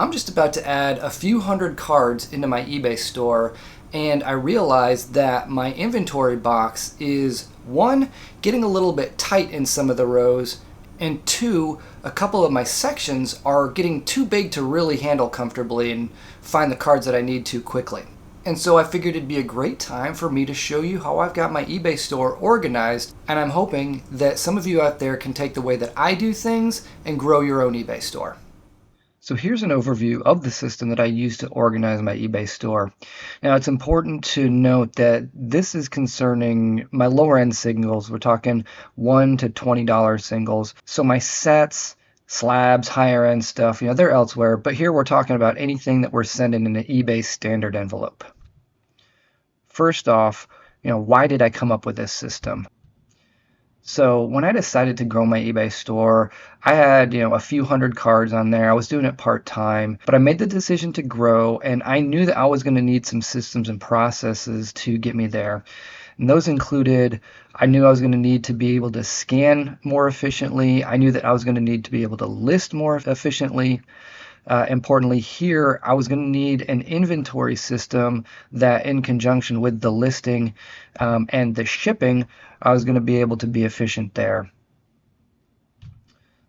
I'm just about to add a few hundred cards into my eBay store, and I realized that my inventory box is, one, getting a little bit tight in some of the rows, and two, a couple of my sections are getting too big to really handle comfortably and find the cards that I need to quickly. And so I figured it'd be a great time for me to show you how I've got my eBay store organized, and I'm hoping that some of you out there can take the way that I do things and grow your own eBay store. So here's an overview of the system that I use to organize my eBay store. Now it's important to note that this is concerning my lower end singles. We're talking $1 to $20 singles. So my sets, slabs, higher end stuff, they're elsewhere. But here we're talking about anything that we're sending in an eBay standard envelope. First off, why did I come up with this system? So when I decided to grow my eBay store, I had, a few hundred cards on there. I was doing it part-time, but I made the decision to grow, and I knew that I was going to need some systems and processes to get me there. And those included, I knew I was going to need to be able to scan more efficiently. I knew that I was going to need to be able to list more efficiently. Importantly here, I was going to need an inventory system that, in conjunction with the listing and the shipping, I was going to be able to be efficient there.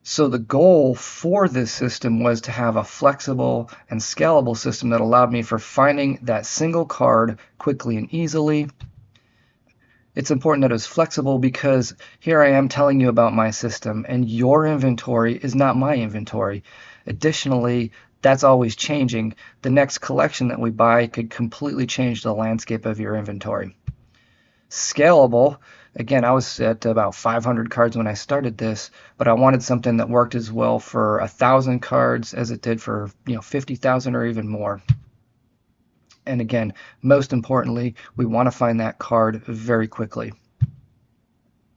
So the goal for this system was to have a flexible and scalable system that allowed me for finding that single card quickly and easily. It's important that it was flexible because here I am telling you about my system, and your inventory is not my inventory. Additionally, that's always changing. The next collection that we buy could completely change the landscape of your inventory. Scalable, again, I was at about 500 cards when I started this, but I wanted something that worked as well for 1,000 cards as it did for 50,000 or even more. And again, most importantly, we want to find that card very quickly.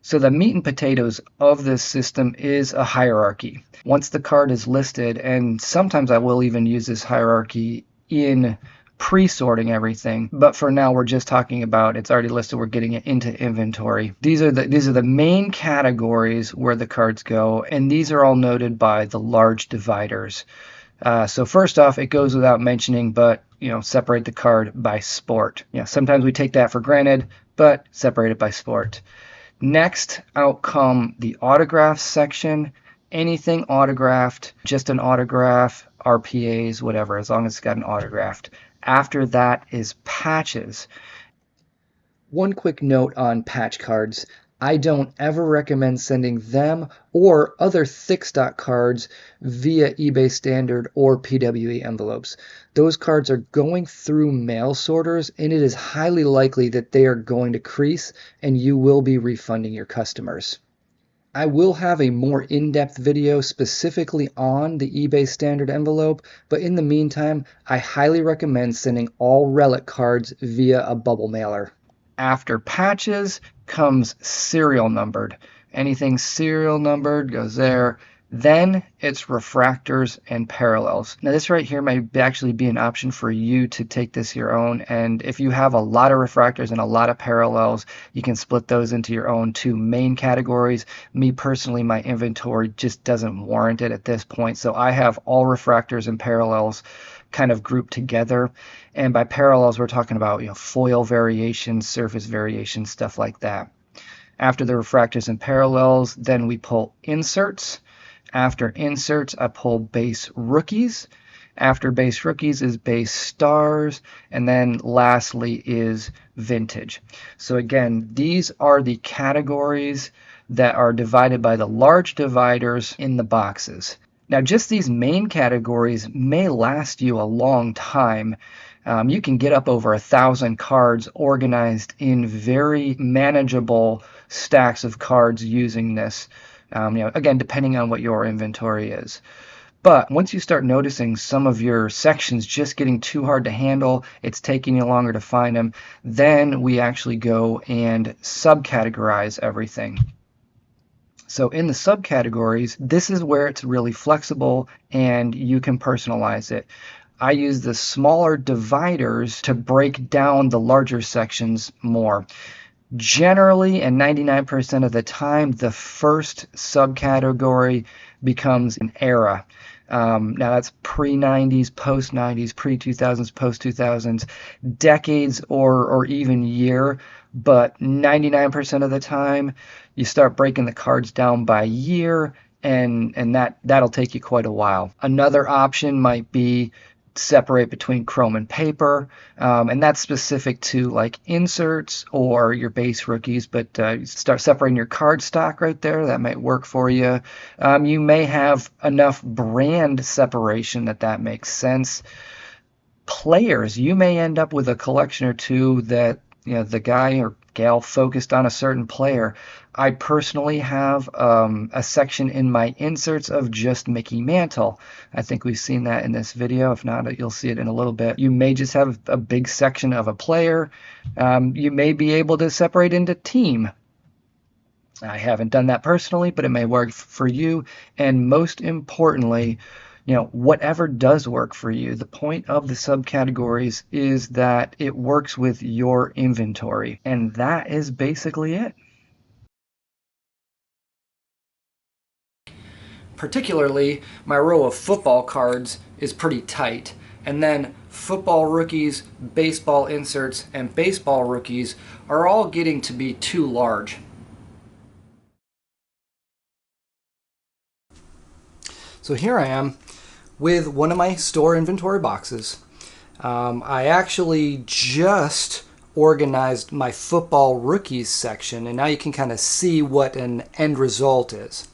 So the meat and potatoes of this system is a hierarchy. Once the card is listed, and sometimes I will even use this hierarchy in pre-sorting everything, but for now we're just talking about it's already listed, we're getting it into inventory. These are the main categories where the cards go, and these are all noted by the large dividers. So first off, it goes without mentioning, but separate the card by sport. Sometimes we take that for granted, but separate it by sport. Next, out come the autographs section. Anything autographed, just an autograph, RPAs, whatever, as long as it's got an autographed. After that is patches. One quick note on patch cards. I don't ever recommend sending them or other thick stock cards via eBay standard or PWE envelopes. Those cards are going through mail sorters, and it is highly likely that they are going to crease and you will be refunding your customers. I will have a more in-depth video specifically on the eBay standard envelope, but in the meantime, I highly recommend sending all relic cards via a bubble mailer. After patches comes serial numbered. Anything serial numbered goes there. Then it's refractors and parallels. Now this right here might actually be an option for you to take this your own, and if you have a lot of refractors and a lot of parallels, you can split those into your own two main categories. Me personally, my inventory just doesn't warrant it at this point, so I have all refractors and parallels kind of grouped together. And by parallels, we're talking about foil variations, surface variations, stuff like that. After the refractors and parallels, then we pull inserts. After inserts, I pull base rookies. After base rookies is base stars, and then lastly is vintage. So again, these are the categories that are divided by the large dividers in the boxes. Now, just these main categories may last you a long time. You can get up over 1,000 cards organized in very manageable stacks of cards using this. Again, depending on what your inventory is. But once you start noticing some of your sections just getting too hard to handle, it's taking you longer to find them, then we actually go and subcategorize everything. So in the subcategories, this is where it's really flexible and you can personalize it. I use the smaller dividers to break down the larger sections more. Generally, and 99% of the time, the first subcategory becomes an era. Now that's pre-90s, post-90s, pre-2000s, post-2000s, decades or even year, but 99% of the time, you start breaking the cards down by year, and that'll take you quite a while. Another option might be separate between chrome and paper, and that's specific to like inserts or your base rookies, but start separating your card stock right there. That might work for you. You may have enough brand separation that makes sense. Players, you may end up with a collection or two that, you know, the guy or gal focused on a certain player. I personally have a section in my inserts of just Mickey Mantle. I think we've seen that in this video. If not, you'll see it in a little bit. You may just have a big section of a player. You may be able to separate into team. I haven't done that personally, but it may work for you. And most importantly, you know, whatever does work for you, the point of the subcategories is that it works with your inventory. And that is basically it. Particularly, my row of football cards is pretty tight. And then football rookies, baseball inserts, and baseball rookies are all getting to be too large. So here I am with one of my store inventory boxes. I actually just organized my football rookies section, and now you can kind of see what an end result is.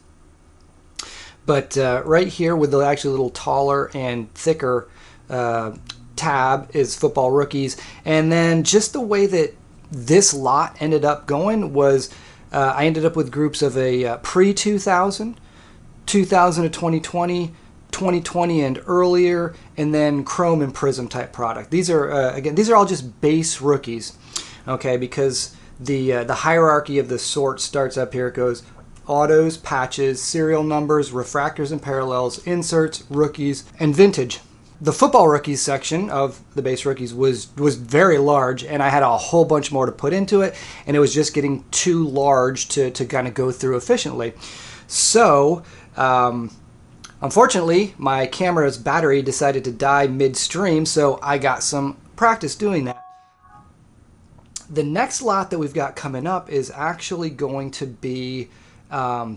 But right here with the actually little taller and thicker tab is football rookies. And then just the way that this lot ended up going was I ended up with groups of a pre-2000, 2000 to 2020, 2020 and earlier, and then Chrome and Prism type product. These are again, these are all just base rookies, okay? Because the hierarchy of the sort starts up here. It goes autos, patches, serial numbers, refractors and parallels, inserts, rookies, and vintage. The football rookies section of the base rookies was very large, and I had a whole bunch more to put into it, and it was just getting too large to kind of go through efficiently. So unfortunately, my camera's battery decided to die midstream, so I got some practice doing that. The next lot that we've got coming up is actually going to be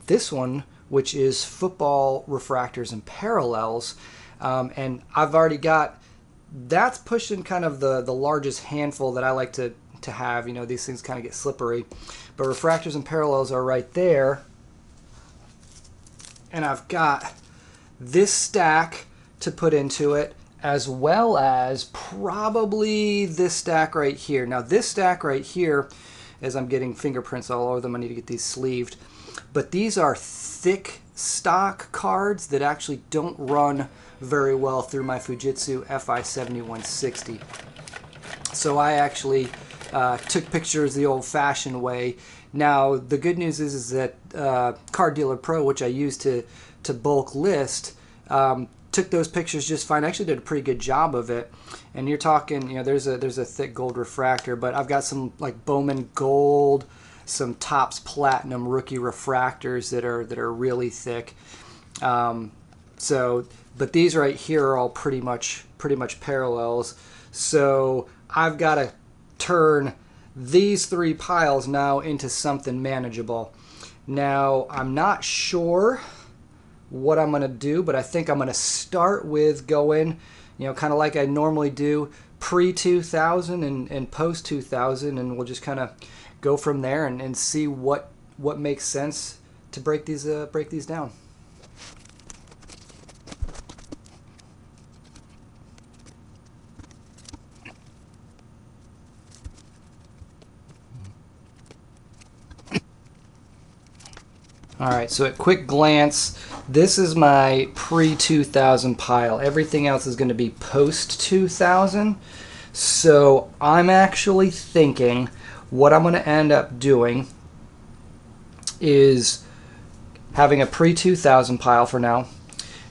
this one, which is football refractors and parallels. And I've already got, that's pushing kind of the largest handful that I like to have. You know, these things kind of get slippery. But refractors and parallels are right there. And I've got this stack to put into it, as well as probably this stack right here. Now this stack right here, as I'm getting fingerprints all over them, I need to get these sleeved. But these are thick stock cards that actually don't run very well through my Fujitsu FI7160. So I actually took pictures the old-fashioned way. Now the good news is that Card Dealer Pro, which I use to bulk list, took those pictures just fine. Actually did a pretty good job of it. And you're talking, you know, there's a thick gold refractor, but I've got some like Bowman gold, some Topps Platinum rookie refractors that are really thick. But these right here are all pretty much parallels. So I've got to turn these three piles now into something manageable. Now I'm not sure what I'm going to do, but I think I'm going to start with going, you know, kind of like I normally do, pre-2000 and post-2000, and we'll just kind of go from there and see what makes sense to break these down. All right, so at quick glance, this is my pre-2000 pile. Everything else is going to be post-2000. So I'm actually thinking what I'm going to end up doing is having a pre-2000 pile for now,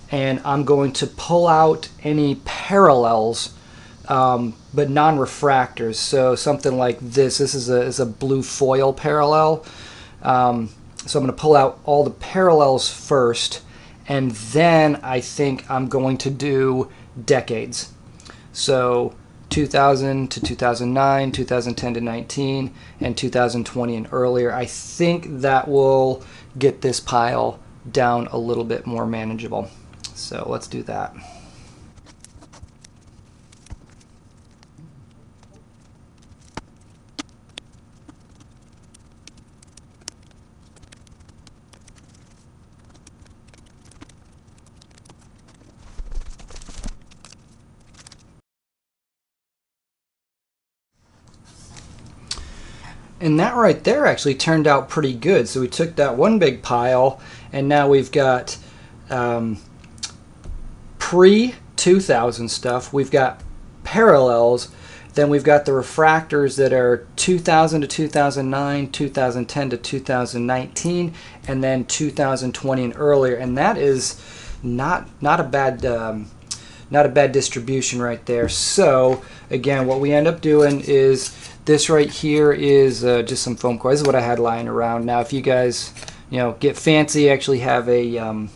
and I'm going to pull out any parallels but non-refractors. So something like this. This is a blue foil parallel. So I'm going to pull out all the parallels first, and then I think I'm going to do decades. So 2000 to 2009, 2010 to 19, and 2020 and earlier. I think that will get this pile down a little bit more manageable. So let's do that. And that right there actually turned out pretty good. So we took that one big pile, and now we've got pre-2000 stuff. We've got parallels. Then we've got the refractors that are 2000 to 2009, 2010 to 2019, and then 2020 and earlier. And that is not a bad distribution right there. So again, what we end up doing is this right here is just some foam core. This is what I had lying around. Now, if you guys, get fancy, actually have a,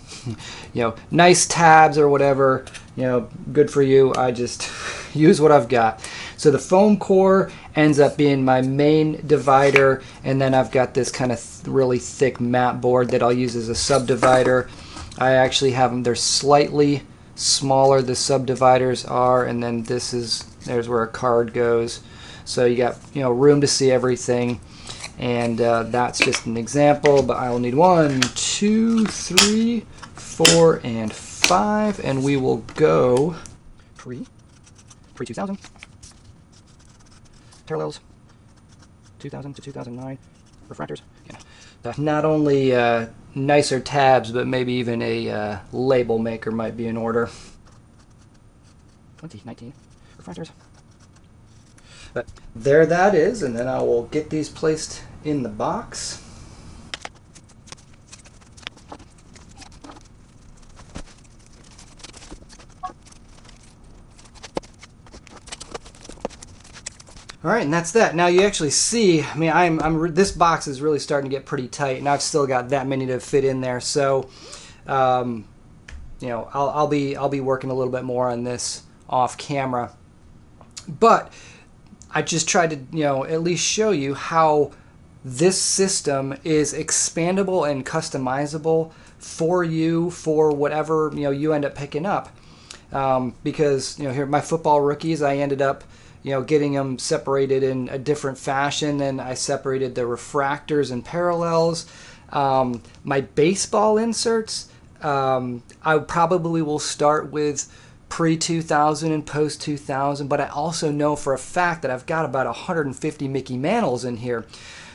nice tabs or whatever, good for you. I just use what I've got. So the foam core ends up being my main divider, and then I've got this kind of really thick mat board that I'll use as a subdivider. I actually have them, they're slightly smaller, the subdividers are, and then there's where a card goes. So you got room to see everything, and that's just an example. But I will need 1, 2, 3, 4, and 5, and we will go pre-2000 parallels, 2000 to 2009 refractors. Yeah. Not only nicer tabs, but maybe even a label maker might be in order. 2019 refractors. But there that is, and then I will get these placed in the box. All right, and that's that. Now you actually see, I mean, this box is really starting to get pretty tight, and I've still got that many to fit in there. So, I'll be working a little bit more on this off camera. But I just tried to, at least show you how this system is expandable and customizable for you, for whatever, you end up picking up. Because, here, my football rookies, I ended up, getting them separated in a different fashion. Then I separated the refractors and parallels. My baseball inserts, I probably will start with pre-2000 and post-2000, but I also know for a fact that I've got about 150 Mickey Mantles in here.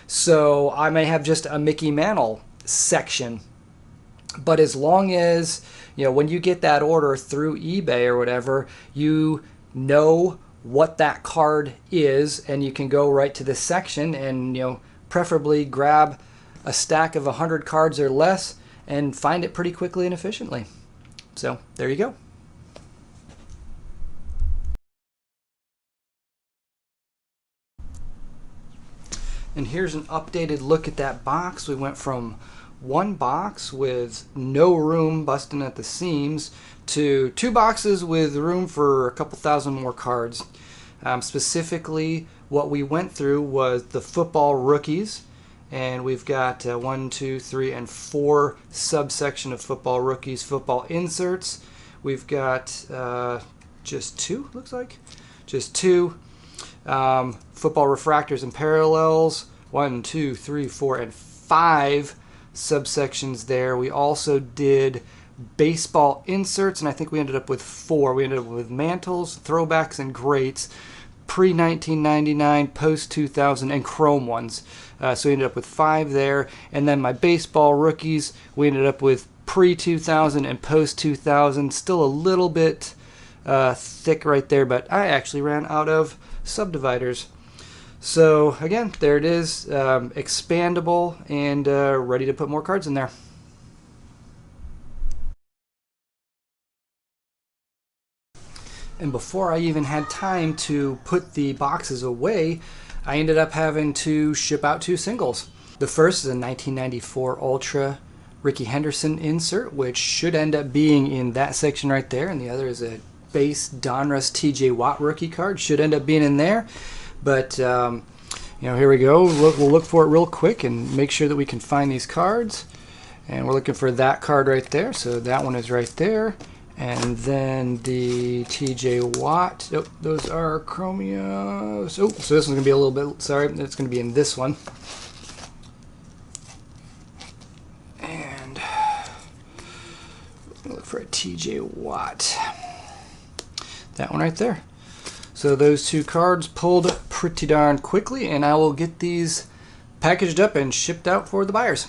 So I may have just a Mickey Mantle section. But as long as, when you get that order through eBay or whatever, you know what that card is, and you can go right to this section and, preferably grab a stack of 100 cards or less and find it pretty quickly and efficiently. So there you go. And here's an updated look at that box. We went from one box with no room busting at the seams to 2 boxes with room for a couple thousand more cards. Specifically, what we went through was the football rookies, and we've got 1, 2, 3, and 4 subsection of football rookies. Football inserts, we've got just 2, looks like. Just 2. Football refractors and parallels, 1, 2, 3, 4, and 5 subsections there. We also did baseball inserts, and I think we ended up with 4. We ended up with mantles, throwbacks, and greats, pre-1999, post-2000, and chrome ones. So we ended up with 5 there. And then my baseball rookies, we ended up with pre-2000 and post-2000. Still a little bit thick right there, but I actually ran out of subdividers. So again, there it is, expandable and ready to put more cards in there. And before I even had time to put the boxes away, I ended up having to ship out 2 singles. The first is a 1994 Ultra Ricky Henderson insert, which should end up being in that section right there, and the other is a base Donruss TJ Watt rookie card, should end up being in there. But here we go. We'll look for it real quick and make sure that we can find these cards. And we're looking for that card right there, so that one is right there. And then the TJ Watt, oh, those are Chromios. Oh, so this one's gonna be a little bit, sorry, it's gonna be in this one. And look for a TJ Watt. That one right there. So those 2 cards pulled pretty darn quickly, and I will get these packaged up and shipped out for the buyers.